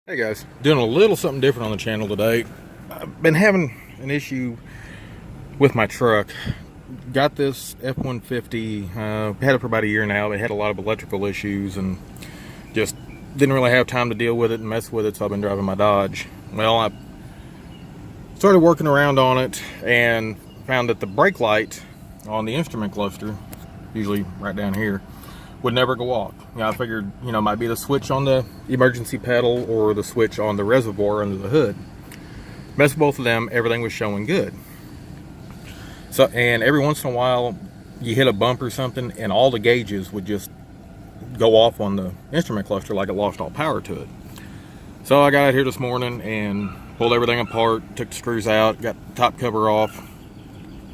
Hey guys, doing a little something different on the channel today. I've been having an issue with my truck. Got this F-150, had it for about a year now. It had a lot of electrical issues and just didn't really have time to deal with it and mess with it, so I've been driving my Dodge. Well, I started working around on it and found that the brake light on the instrument cluster, usually right down here, would never go off. I figured, it might be the switch on the emergency pedal or the switch on the reservoir under the hood. Messed with both of them, everything was showing good. So, and every once in a while, you hit a bump or something, and all the gauges would just go off on the instrument cluster like it lost all power to it. So I got out here this morning and pulled everything apart, took the screws out, got the top cover off,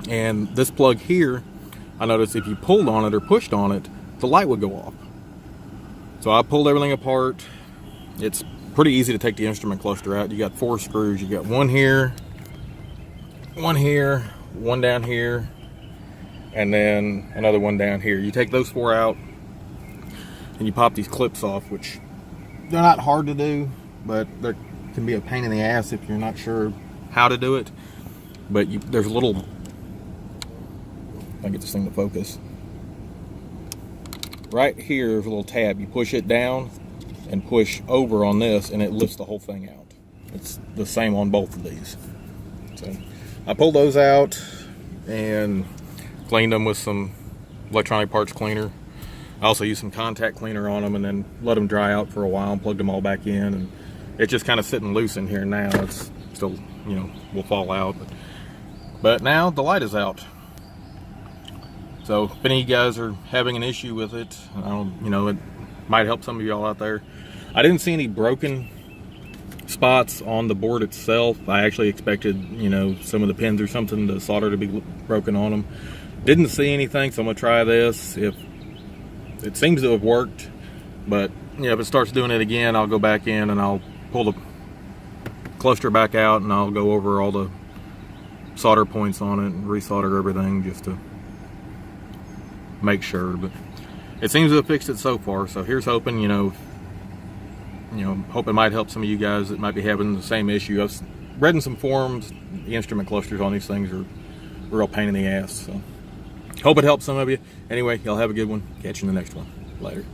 and this plug here, I noticed if you pulled on it or pushed on it, the light would go off. So I pulled everything apart. It's pretty easy to take the instrument cluster out. You got 4 screws. You got one here, one down here, and then another one down here. You take those 4 out and you pop these clips off, which they're not hard to do, but they can be a pain in the ass if you're not sure how to do it. But there's a little, if I get this thing to focus. Right here, there's a little tab. You push it down and push over on this, and it lifts the whole thing out. It's the same on both of these. So I pulled those out and cleaned them with some electronic parts cleaner. I also used some contact cleaner on them and then let them dry out for a while and plugged them all back in. And it's just kind of sitting loose in here now. It's still, will fall out. But now the light is out. So if any of you guys are having an issue with it, it might help some of y'all out there. I didn't see any broken spots on the board itself. I actually expected, some of the pins or something, the solder to be broken on them. Didn't see anything, so I'm gonna try this. If it seems to have worked, but if it starts doing it again, I'll go back in and I'll pull the cluster back out and I'll go over all the solder points on it and resolder everything just to make sure. But it seems to have fixed it so far, so here's hoping, hope it might help some of you guys that might be having the same issue. I've read in some forums, the instrument clusters on these things are a real pain in the ass, so hope it helps some of you. Anyway, y'all have a good one. Catch you in the next one. Later.